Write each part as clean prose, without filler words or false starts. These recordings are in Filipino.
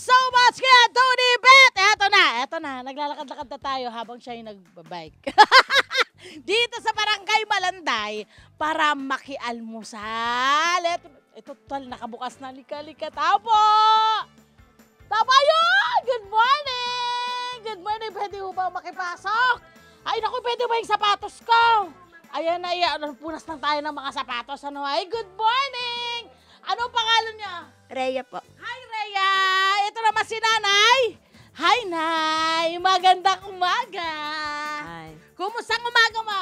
so much kaya Tony Bet! Eto na. Naglalakad-lakad na tayo habang siya yung nagbabike. Dito sa Barangay Malanday para makialmusal. Ito tal, nakabukas na lika-lika. Tapo! Tapo yun! Good morning! Good morning. Pwede mo ba makipasok? Ay, naku, pwede ba yung sapatos ko? Ayan na, punas lang tayo ng mga sapatos. Ano? Ay, good morning! Anong pangalan niya? Rhea po. Hi, Rhea! Ito naman si Nanay. Hi, Nay! Magandang umaga! Ay, Kumusta ang umaga mo?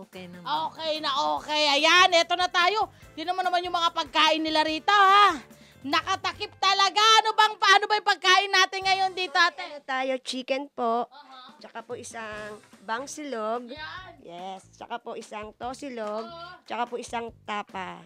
okay naman. Okay na okay. Ayan, eto na tayo. Tingnan mo naman yung mga pagkain nila rito, ha? Nakatakip talaga. Paano ba yung pagkain natin ngayon dito, ate? Ano tayo? Chicken po. Tsaka po isang bangsilog. Yan. Yes. Tsaka po isang tosilog. Tsaka po isang tapa.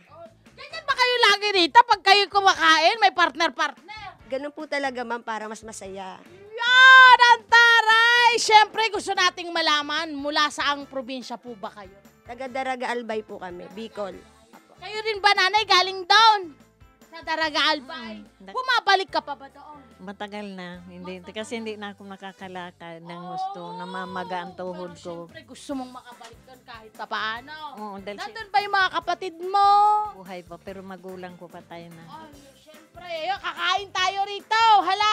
Ganyan ba kayo lagi dito? Pag kayo kumakain, may partner-partner. Ganun po talaga, ma'am, para mas masaya. Yan, ang taray! Siyempre, gusto nating malaman mula saang probinsya po ba kayo? Taga Daraga Albay po kami, Bicol. Kayo rin ba, nanay, galing down? Sa Daraga Albay. Bumabalik ka pa ba doon? Matagal na. Kasi hindi na ako nakakalakad ng gusto. Namamaga ang tuhod ko. Siyempre, gusto mong makabalik doon kahit pa paano. Oo, dahil Nandun ba yung mga kapatid mo? buhay pa. Pero magulang ko patay na. Ay, siyempre, kakain tayo rito. Hala,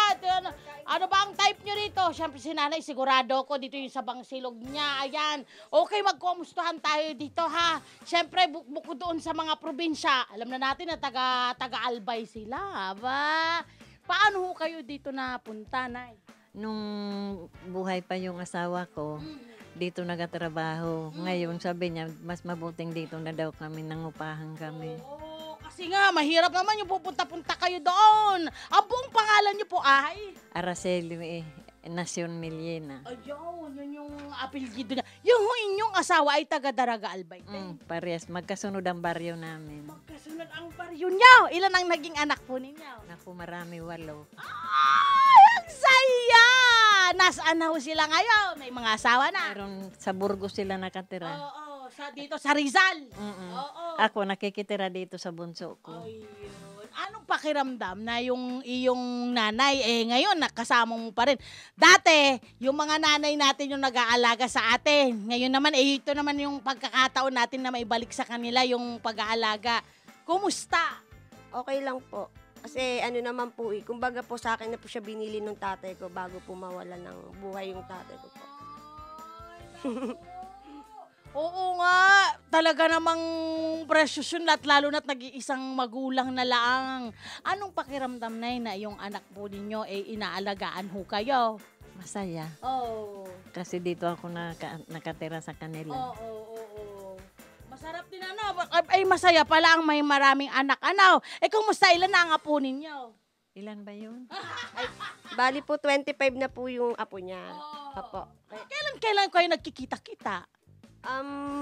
ano ba ang type nyo rito? Siyempre si nanay, sigurado ko dito yung sa bangsilog niya. Ayan. Okay, magkumustahan tayo dito, ha? Siyempre, bukod doon sa mga probinsya, alam na natin na taga-Albay sila, ba? Paano ho kayo dito napunta, Nay? Nung buhay pa yung asawa ko, dito nagatrabaho. Ngayon, sabi niya, mas mabuting dito na daw kami, nangupahan kami. Oo, kasi nga, mahirap naman yung pupunta-punta kayo doon. Ang buong pangalan niyo po ay? Araceli Nacion Millena. Ayun, yun yung apelyido niya. Yung inyong asawa ay taga-Daraga Albay. Parehas, magkasunod ang baryo namin. Magkasunod ang baryo niyo. Ilan ang naging anak po ninyo? Naku, marami, 8. Ay, ang saya! Nasaan na ho sila ngayon? May mga asawa na. Meron sa Burgos sila nakatira. Oo, dito sa Rizal. Oo. Ako nakikitira dito sa bunso ko. Ayun. Anong pakiramdam na yung iyong nanay, ngayon nakasama mo pa rin. Dati, yung mga nanay natin yung nag-aalaga sa atin. Ngayon naman, ito naman yung pagkakataon natin na maibalik sa kanila yung pag-aalaga. Kumusta? Okay lang po. Kasi ano naman po kumbaga po sa akin na po siya binili ng tatay ko bago po mawala ng buhay yung tatay ko po. Oo nga, talaga namang precious yun at lalo na't nag-iisang magulang na lang. Anong pakiramdam na yung anak po ninyo inaalagaan ho kayo? Masaya. Oo. Kasi dito ako nakatira sa kanila. Oo. Masarap din ay masaya pala ang may maraming anak. Kumusta ilan na ang apo ninyo? Ilan ba yun? Bali po 25 na po yung apo niya. Apo. Kailan kayo nagkikita-kita?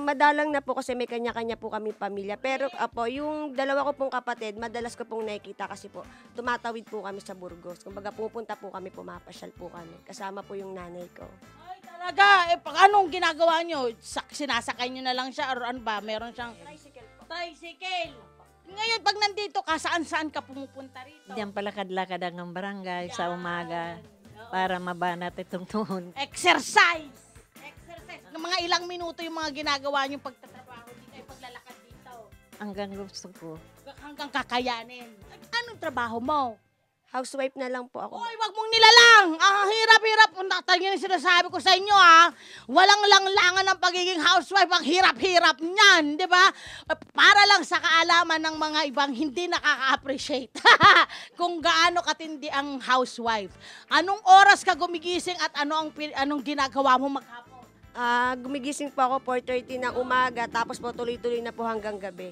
Madalang na po kasi may kanya-kanya po kaming pamilya. Pero apo, yung dalawa ko pong kapatid, madalas ko pong nakikita kasi po tumatawid po kami sa Burgos. Kumbaga pupunta po kami, pumapasyal po kami. Kasama po yung nanay ko. Ay, talaga. Anong ginagawa nyo? Sinasakay nyo na lang siya or ano ba? Meron siyang Tricycle po. tricycle. Ngayon, pag nandito ka, saan-saan ka pumupunta rito? Diyan palakad-lakad ang barangay sa umaga para mabanat itong tuhod. Exercise! Ng mga ilang minuto yung mga ginagawa nyo pagtatrabaho dito, ay paglalakad dito. Hanggang gusto ko. Hanggang kakayanin. Anong trabaho mo? Housewife na lang po ako. Oy, wag mong nilalang. Ang hirap-hirap. Yan yung sinasabi ko sa inyo, ha. Walang langlangan ng pagiging housewife. Ang hirap-hirap niyan, di ba? Para lang sa kaalaman ng mga ibang hindi nakaka-appreciate kung gaano katindi ang housewife. Anong oras ka gumigising at anong ginagawa mo maghapon? Gumigising po ako 4:30 ng umaga, tapos po tuloy-tuloy na po hanggang gabi.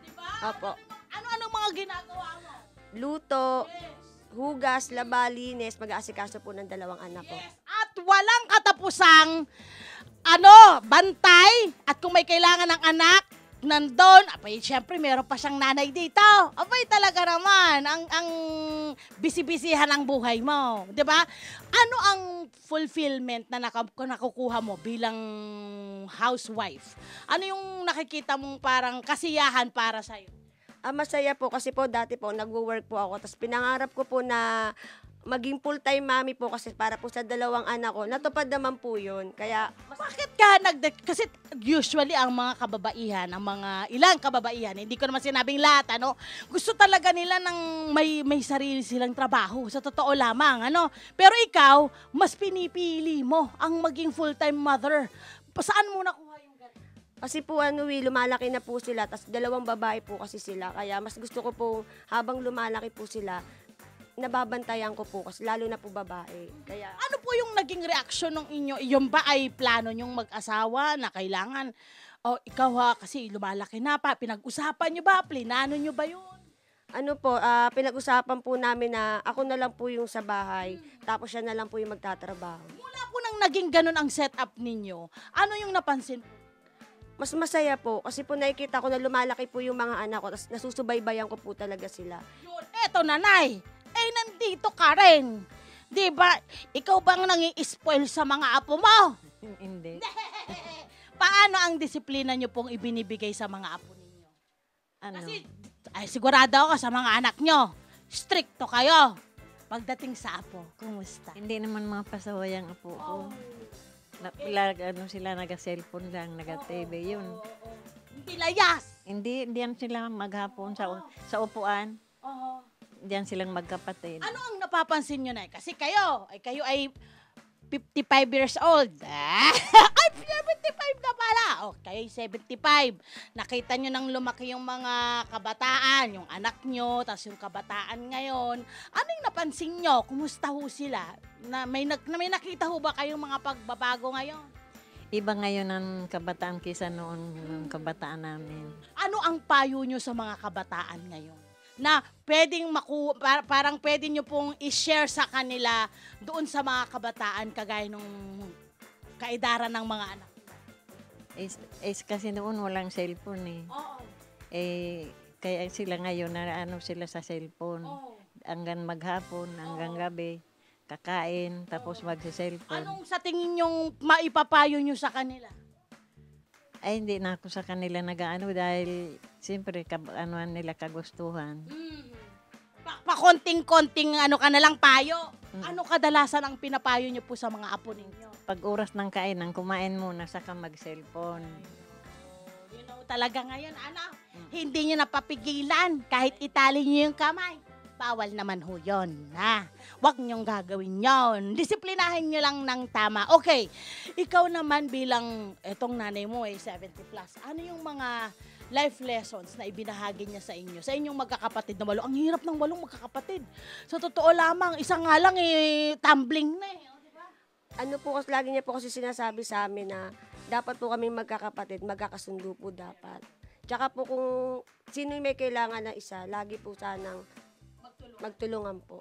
Di ba? Opo. Ano-anong mga ginagawa mo? Luto, hugas, laba, linis, mag-aasikaso po ng 2 anak ko. Yes. At walang katapusang bantay at kung may kailangan ng anak, nandun, abay, syempre, meron pa siyang nanay dito. Abay, talaga naman, ang bisi-bisihan ang buhay mo. Di ba? Ano ang fulfillment na nakukuha mo bilang housewife? Ano yung nakikita mong parang kasiyahan para sa'yo? Masaya po kasi po dati po nagwo-work po ako, tapos pinangarap ko po na maging full-time mami po kasi para po sa dalawang anak ko, natupad naman po yun. Kaya, Bakit ka kasi usually ang mga kababaihan, ang mga ilang kababaihan, hindi ko naman sinabing lahat, ano, gusto talaga nila ng may sarili silang trabaho, sa totoo lamang, ano. Pero ikaw, mas pinipili mo ang maging full-time mother. Saan mo nakuha yung ganun? kasi po lumalaki na po sila, tas dalawang babae po kasi sila. Kaya mas gusto ko po, habang lumalaki po sila, nababantayan ko po kasi lalo na po babae. Kaya, Ano po yung naging reaksyon ng inyo? Yung ba ay plano nyong mag-asawa na kailangan, ikaw ha, kasi lumalaki na pa, pinag-usapan nyo ba? Plinano nyo ba yun? ano po, pinag-usapan po namin na ako na lang po yung sa bahay, tapos siya na lang po yung magtatrabaho. Mula po nang naging ganun ang setup ninyo, ano yung napansin po? Mas masaya po kasi po nakikita ko na lumalaki po yung mga anak ko, tapos nasusubaybayan ko po talaga sila. Yun, eto nanay, nandito ka rin. Di ba, ikaw bang nangi-spoil sa mga apo mo? Hindi. Paano ang disiplina nyo pong ibinibigay sa mga apo ninyo? Ano? Kasi, sigurado ako sa mga anak nyo, stricto kayo. Pagdating sa apo, kumusta? Hindi naman mga pasaway ang apo ko. Sila naga-cellphone lang, naga-TV, yun. Hindi layas. Hindi, diyan sila maghapon sa upuan. Oo. Diyan silang magkapatid. Ano ang napapansin nyo na? Kasi kayo ay 55 years old. Ay, 75 na pala. Okay, 75. Nakita nyo nang lumaki yung mga kabataan, yung anak nyo, tapos yung kabataan ngayon. Ano yung napansin nyo? Kumusta ho sila? May nakita ho ba kayong mga pagbabago ngayon? Iba ngayon ang kabataan kaysa noon ng kabataan namin. Ano ang payo nyo sa mga kabataan ngayon? Na pwedeng parang pwede nyo pong i-share sa kanila doon sa mga kabataan kagaya nung kaedaran ng mga anak. Kasi noon walang cellphone eh. Oo. Kaya sila ngayon na sila sa cellphone. Oo. Hanggang maghapon, hanggang gabi, kakain, tapos magsi-cellphone. Anong sa tingin yung maipapayo nyo sa kanila? Ay, hindi na ako sa kanila dahil siyempre nila kagustuhan. Pakonting-konting ka na lang payo. Ano kadalasan ang pinapayo nyo po sa mga apo ninyo? Pag oras ng kainan, kumain muna, saka mag-cellphone. You know, talaga ngayon, hindi nyo napapigilan kahit itali nyo yung kamay. Bawal naman ho yun, ha? Huwag nyong gagawin yon. Disiplinahin nyo lang ng tama. Okay, ikaw naman bilang, etong nanay mo 70 plus, ano yung mga life lessons na ibinahagi niya sa inyo? Sa inyong magkakapatid na 8. Ang hirap ng 8 magkakapatid. Sa totoo lamang, isa nga lang tumbling na eh. O, diba? Ano po, lagi niya po kasi sinasabi sa amin na dapat po kami magkakapatid, magkakasundo po dapat. Tsaka po kung sino may kailangan na isa, lagi po sanang magtulungan po.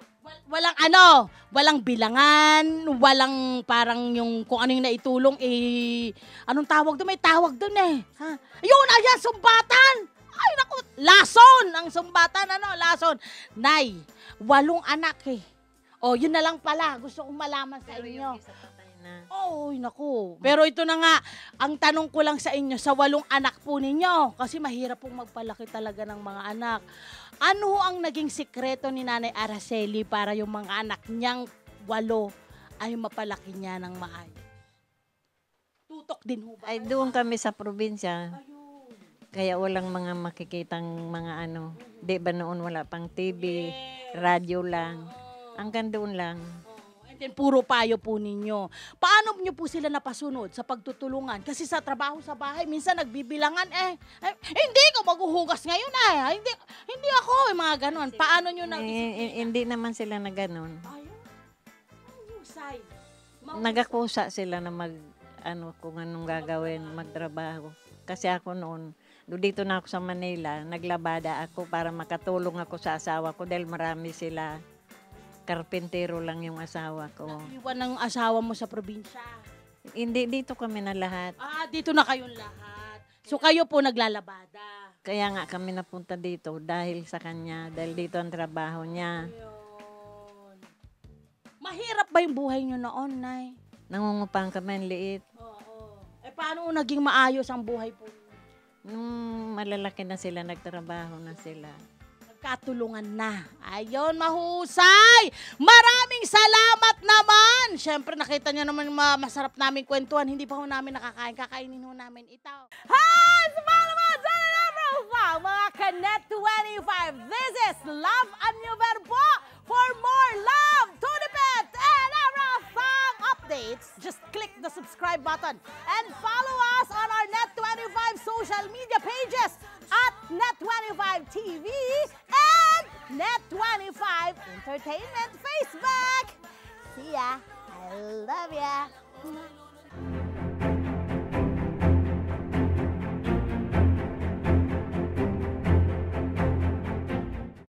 Walang bilangan, walang parang yung kung ano yung naitulong, anong tawag doon? May tawag doon eh. Ha? Yun, ayan, sumbatan! Ay, naku, lason! Ang sumbatan, lason. Nay, 8 anak eh. Yun na lang pala. Gusto kong malaman sa inyo. Naku. Pero ito na nga, ang tanong ko lang sa inyo, sa 8 anak po ninyo, kasi mahirap pong magpalaki talaga ng mga anak. Ano ang naging sikreto ni Nanay Araceli para yung mga anak niyang 8 ay mapalaki niya ng maayos? Tutok din ho ba? Ay, doon kami sa probinsya. Ayun. Kaya walang mga makikitang mga Di ba noon wala pang TV, radyo lang. Hanggang doon lang. And then puro payo po ninyo. Paano nyo po sila napasunod sa pagtutulungan? Kasi sa trabaho sa bahay, minsan nagbibilangan hindi ko maghuhugas ngayon Hindi ako, mga ganon. Paano nyo Hindi naman sila na ganun. Ayun. Ang husay. Nagakusa sila na kung anong gagawin, magtrabaho. Kasi ako noon, dito na ako sa Manila, naglabada ako para makatulong ako sa asawa ko dahil marami sila. Karpentero lang yung asawa ko. Iwan ng asawa mo sa probinsya. Hindi, dito kami na lahat. Dito na kayong lahat. So kayo po naglalabada. Kaya nga kami napunta dito dahil sa kanya, dahil dito ang trabaho niya. Ayun. Mahirap ba yung buhay nyo noon, Nay? Nangungupang kami, ang liit. Oo. Paano naging maayos ang buhay po? Nung malalaki na sila, nagtrabaho na sila. magkatulungan na. Ayun, mahusay! Maraming salamat naman! Siyempre, nakita niyo naman yung masarap namin kwentuhan. Hindi pa ho namin nakakain. Kakainin ho namin ito. Hi! Sumama mo dyan na profile, mga Kanet 25. This is Love Anyo Verbo. For more love, Tunipet, and Arafang updates, just click the subscribe button and follow us on our Net25 social media pages at Net25 TV and Net25 Entertainment Facebook. See ya. I love ya.